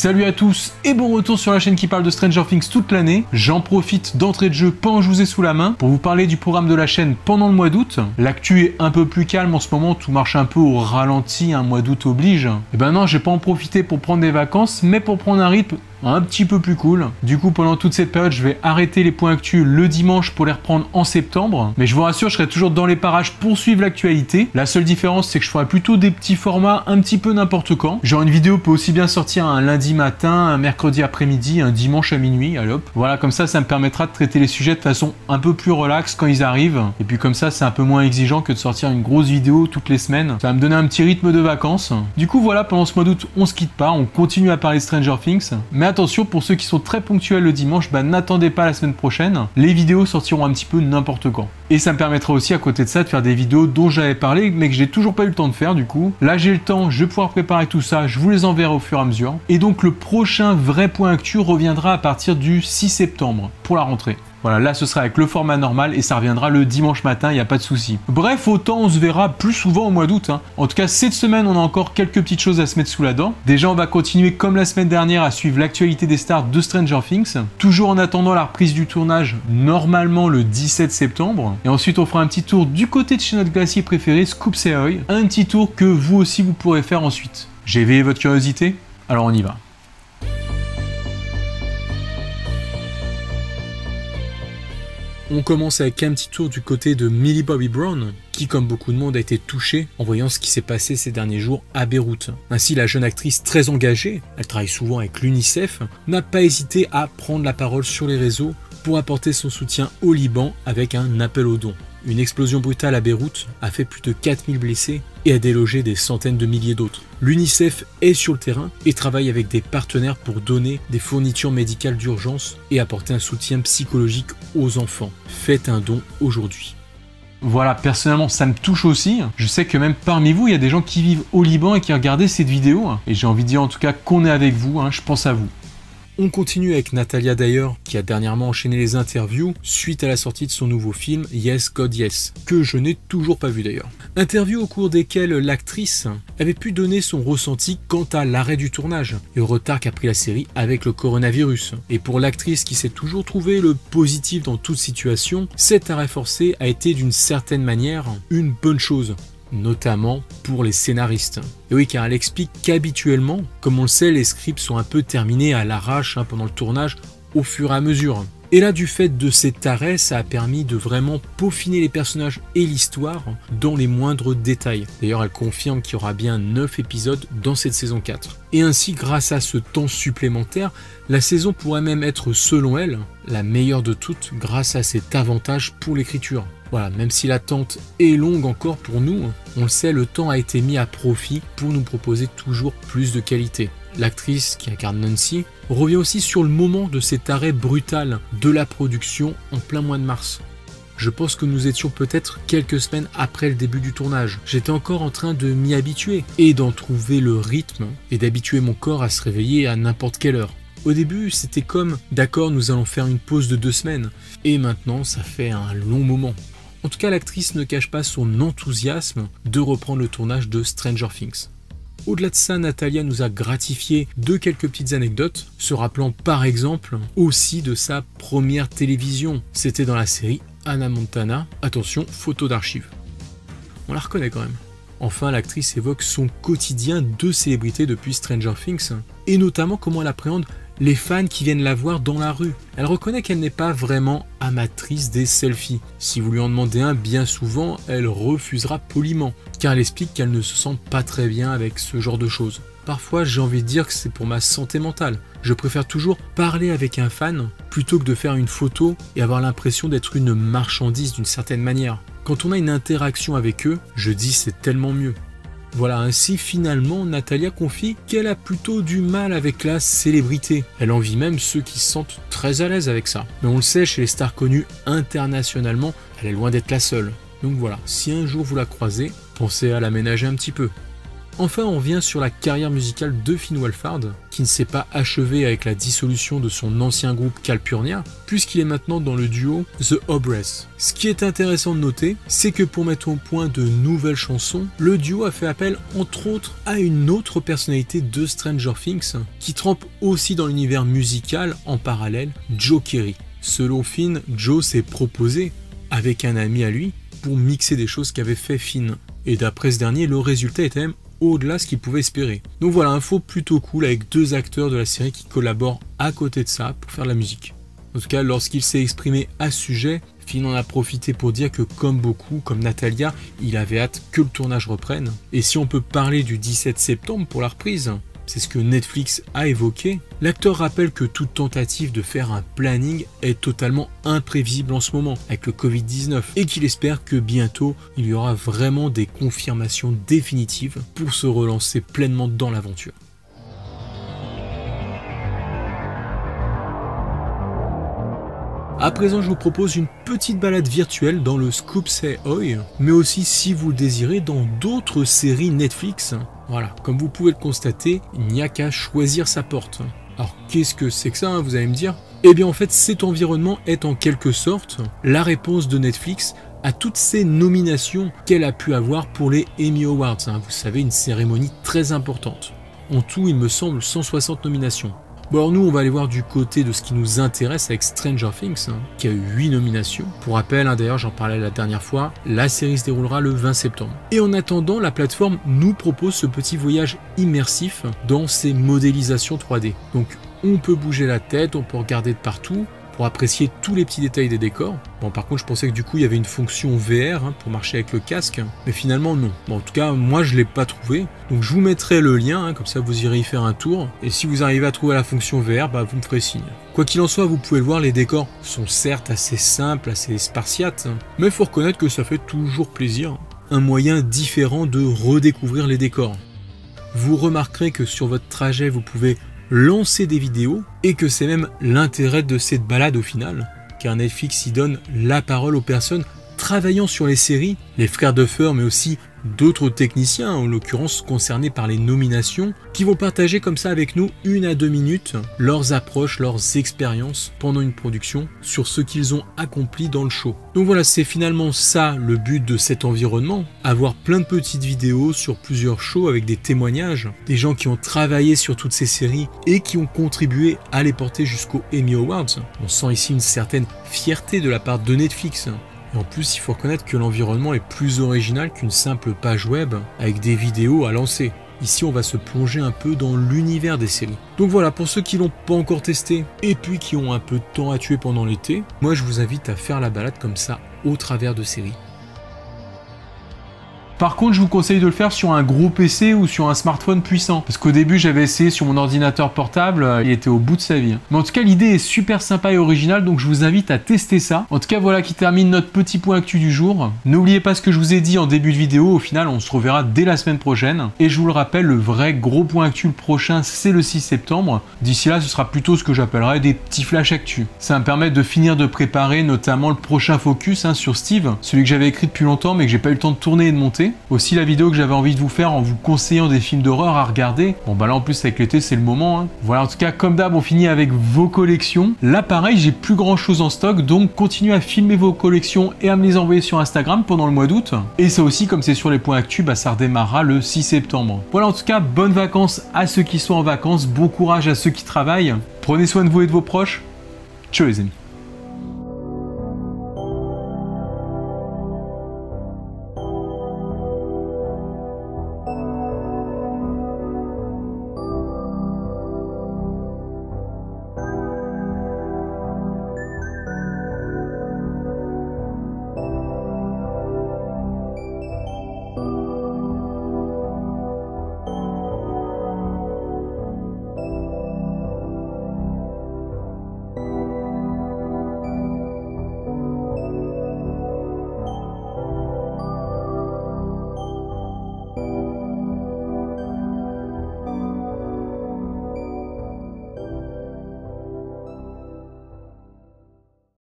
Salut à tous et bon retour sur la chaîne qui parle de Stranger Things toute l'année. J'en profite d'entrée de jeu pendant que je vous ai sous la main pour vous parler du programme de la chaîne pendant le mois d'août. L'actu est un peu plus calme en ce moment, tout marche un peu au ralenti, un mois d'août oblige. Et ben non, j'ai pas en profité pour prendre des vacances, mais pour prendre un rythme un petit peu plus cool. Du coup, pendant toute cette période, je vais arrêter les points actus le dimanche pour les reprendre en septembre. Mais je vous rassure, je serai toujours dans les parages pour suivre l'actualité. La seule différence, c'est que je ferai plutôt des petits formats un petit peu n'importe quand. Genre une vidéo peut aussi bien sortir un lundi matin, un mercredi après-midi, un dimanche à minuit, allez hop. Voilà, comme ça me permettra de traiter les sujets de façon un peu plus relax quand ils arrivent. Et puis comme ça, c'est un peu moins exigeant que de sortir une grosse vidéo toutes les semaines. Ça va me donner un petit rythme de vacances. Du coup, voilà, pendant ce mois d'août, on se quitte pas, on continue à parler de Stranger Things. Mais attention, pour ceux qui sont très ponctuels le dimanche, n'attendez pas la semaine prochaine. Les vidéos sortiront un petit peu n'importe quand. Et ça me permettra aussi à côté de ça de faire des vidéos dont j'avais parlé mais que j'ai toujours pas eu le temps de faire du coup. Là j'ai le temps, je vais pouvoir préparer tout ça, je vous les enverrai au fur et à mesure. Et donc le prochain vrai point actu reviendra à partir du 6 septembre pour la rentrée. Voilà, là ce sera avec le format normal et ça reviendra le dimanche matin, il n'y a pas de souci. Bref, autant on se verra plus souvent au mois d'août. En tout cas, cette semaine, on a encore quelques petites choses à se mettre sous la dent. Déjà, on va continuer comme la semaine dernière à suivre l'actualité des stars de Stranger Things. Toujours en attendant la reprise du tournage, normalement le 17 septembre. Et ensuite, on fera un petit tour du côté de chez notre glacier préféré, Scoops Ahoy. Un petit tour que vous aussi, vous pourrez faire ensuite. J'ai éveillé votre curiosité? Alors on y va. On commence avec un petit tour du côté de Millie Bobby Brown, qui comme beaucoup de monde a été touchée en voyant ce qui s'est passé ces derniers jours à Beyrouth. Ainsi, la jeune actrice très engagée, elle travaille souvent avec l'UNICEF, n'a pas hésité à prendre la parole sur les réseaux pour apporter son soutien au Liban avec un appel aux dons. Une explosion brutale à Beyrouth a fait plus de 4000 blessés et a délogé des centaines de milliers d'autres. L'UNICEF est sur le terrain et travaille avec des partenaires pour donner des fournitures médicales d'urgence et apporter un soutien psychologique aux enfants. Faites un don aujourd'hui. Voilà, personnellement, ça me touche aussi. Je sais que même parmi vous, il y a des gens qui vivent au Liban et qui regardaient cette vidéo. Et j'ai envie de dire en tout cas qu'on est avec vous, je pense à vous. On continue avec Natalia Dyer, qui a dernièrement enchaîné les interviews suite à la sortie de son nouveau film Yes God Yes, que je n'ai toujours pas vu d'ailleurs. Interviews au cours desquelles l'actrice avait pu donner son ressenti quant à l'arrêt du tournage et au retard qu'a pris la série avec le coronavirus. Et pour l'actrice qui s'est toujours trouvée le positif dans toute situation, cet arrêt forcé a été d'une certaine manière une bonne chose, notamment pour les scénaristes. Et oui, car elle explique qu'habituellement, comme on le sait, les scripts sont un peu terminés à l'arrache pendant le tournage au fur et à mesure. Et là, du fait de cet arrêt, ça a permis de vraiment peaufiner les personnages et l'histoire dans les moindres détails. D'ailleurs, elle confirme qu'il y aura bien 9 épisodes dans cette saison 4. Et ainsi, grâce à ce temps supplémentaire, la saison pourrait même être, selon elle, la meilleure de toutes grâce à cet avantage pour l'écriture. Voilà, même si l'attente est longue encore pour nous, on le sait, le temps a été mis à profit pour nous proposer toujours plus de qualité. L'actrice qui incarne Nancy revient aussi sur le moment de cet arrêt brutal de la production en plein mois de mars. Je pense que nous étions peut-être quelques semaines après le début du tournage. J'étais encore en train de m'y habituer et d'en trouver le rythme et d'habituer mon corps à se réveiller à n'importe quelle heure. Au début, c'était comme « d'accord, nous allons faire une pause de 2 semaines » et maintenant, ça fait un long moment. En tout cas, l'actrice ne cache pas son enthousiasme de reprendre le tournage de Stranger Things. Au-delà de ça, Natalia nous a gratifié de quelques petites anecdotes, se rappelant par exemple aussi de sa première télévision. C'était dans la série Hannah Montana. Attention, photo d'archives. On la reconnaît quand même. Enfin, l'actrice évoque son quotidien de célébrité depuis Stranger Things, et notamment comment elle appréhende les fans qui viennent la voir dans la rue. Elle reconnaît qu'elle n'est pas vraiment amatrice des selfies. Si vous lui en demandez un, bien souvent, elle refusera poliment, car elle explique qu'elle ne se sent pas très bien avec ce genre de choses. Parfois, j'ai envie de dire que c'est pour ma santé mentale. Je préfère toujours parler avec un fan plutôt que de faire une photo et avoir l'impression d'être une marchandise d'une certaine manière. Quand on a une interaction avec eux, je dis c'est tellement mieux. Voilà, ainsi finalement Natalia confie qu'elle a plutôt du mal avec la célébrité. Elle envie même ceux qui se sentent très à l'aise avec ça. Mais on le sait, chez les stars connues internationalement, elle est loin d'être la seule. Donc voilà, si un jour vous la croisez, pensez à l'aménager un petit peu. Enfin, on revient sur la carrière musicale de Finn Wolfhard, qui ne s'est pas achevée avec la dissolution de son ancien groupe Calpurnia, puisqu'il est maintenant dans le duo The Obress. Ce qui est intéressant de noter, c'est que pour mettre au point de nouvelles chansons, le duo a fait appel entre autres à une autre personnalité de Stranger Things, qui trempe aussi dans l'univers musical en parallèle, Joe Keery. Selon Finn, Joe s'est proposé, avec un ami à lui, pour mixer des choses qu'avait fait Finn. Et d'après ce dernier, le résultat était même au-delà de ce qu'il pouvait espérer. Donc voilà, info plutôt cool avec deux acteurs de la série qui collaborent à côté de ça pour faire de la musique. En tout cas, lorsqu'il s'est exprimé à ce sujet, Finn en a profité pour dire que comme beaucoup, comme Natalia, il avait hâte que le tournage reprenne. Et si on peut parler du 17 septembre pour la reprise, c'est ce que Netflix a évoqué, l'acteur rappelle que toute tentative de faire un planning est totalement imprévisible en ce moment avec le Covid-19 et qu'il espère que bientôt il y aura vraiment des confirmations définitives pour se relancer pleinement dans l'aventure. À présent, je vous propose une petite balade virtuelle dans le Scoop Say Oi, mais aussi, si vous le désirez, dans d'autres séries Netflix. Voilà, comme vous pouvez le constater, il n'y a qu'à choisir sa porte. Alors, qu'est-ce que c'est que ça, vous allez me dire? Eh bien, en fait, cet environnement est en quelque sorte la réponse de Netflix à toutes ces nominations qu'elle a pu avoir pour les Emmy Awards. Vous savez, une cérémonie très importante. En tout, il me semble, 160 nominations. Bon alors nous on va aller voir du côté de ce qui nous intéresse avec Stranger Things, qui a eu 8 nominations. Pour rappel, d'ailleurs j'en parlais la dernière fois, la série se déroulera le 20 septembre. Et en attendant, la plateforme nous propose ce petit voyage immersif dans ses modélisations 3D. Donc on peut bouger la tête, on peut regarder de partout, pour apprécier tous les petits détails des décors. Bon, par contre, je pensais que du coup, il y avait une fonction VR pour marcher avec le casque, mais finalement, non. Bon, en tout cas, moi, je ne l'ai pas trouvé. Donc, je vous mettrai le lien, comme ça, vous irez y faire un tour. Et si vous arrivez à trouver la fonction VR, vous me ferez signe. Quoi qu'il en soit, vous pouvez le voir, les décors sont certes assez simples, assez spartiates, mais il faut reconnaître que ça fait toujours plaisir. Un moyen différent de redécouvrir les décors. Vous remarquerez que sur votre trajet, vous pouvez lancer des vidéos et que c'est même l'intérêt de cette balade au final, car Netflix y donne la parole aux personnes travaillant sur les séries, les frères Duffer mais aussi d'autres techniciens, en l'occurrence concernés par les nominations, qui vont partager comme ça avec nous 1 à 2 minutes leurs approches, leurs expériences pendant une production sur ce qu'ils ont accompli dans le show. Donc voilà, c'est finalement ça le but de cet environnement, avoir plein de petites vidéos sur plusieurs shows avec des témoignages, des gens qui ont travaillé sur toutes ces séries et qui ont contribué à les porter jusqu'aux Emmy Awards. On sent ici une certaine fierté de la part de Netflix. Et en plus, il faut reconnaître que l'environnement est plus original qu'une simple page web avec des vidéos à lancer. Ici, on va se plonger un peu dans l'univers des séries. Donc voilà, pour ceux qui l'ont pas encore testé et puis qui ont un peu de temps à tuer pendant l'été, moi je vous invite à faire la balade comme ça au travers de séries. Par contre, je vous conseille de le faire sur un gros PC ou sur un smartphone puissant. Parce qu'au début, j'avais essayé sur mon ordinateur portable, il était au bout de sa vie. Mais en tout cas, l'idée est super sympa et originale, donc je vous invite à tester ça. En tout cas, voilà qui termine notre petit point actu du jour. N'oubliez pas ce que je vous ai dit en début de vidéo, au final, on se reverra dès la semaine prochaine. Et je vous le rappelle, le vrai gros point actu, le prochain, c'est le 6 septembre. D'ici là, ce sera plutôt ce que j'appellerais des petits flash actu. Ça va me permettre de finir de préparer notamment le prochain focus sur Steve, celui que j'avais écrit depuis longtemps mais que j'ai pas eu le temps de tourner et de monter. Aussi la vidéo que j'avais envie de vous faire en vous conseillant des films d'horreur à regarder. Bon là en plus avec l'été c'est le moment. Voilà, en tout cas comme d'hab on finit avec vos collections. Là pareil j'ai plus grand chose en stock, donc continuez à filmer vos collections et à me les envoyer sur Instagram pendant le mois d'août. Et ça aussi comme c'est sur les points actu, ça redémarrera le 6 septembre. Voilà, en tout cas bonnes vacances à ceux qui sont en vacances, bon courage à ceux qui travaillent. Prenez soin de vous et de vos proches. Ciao les amis.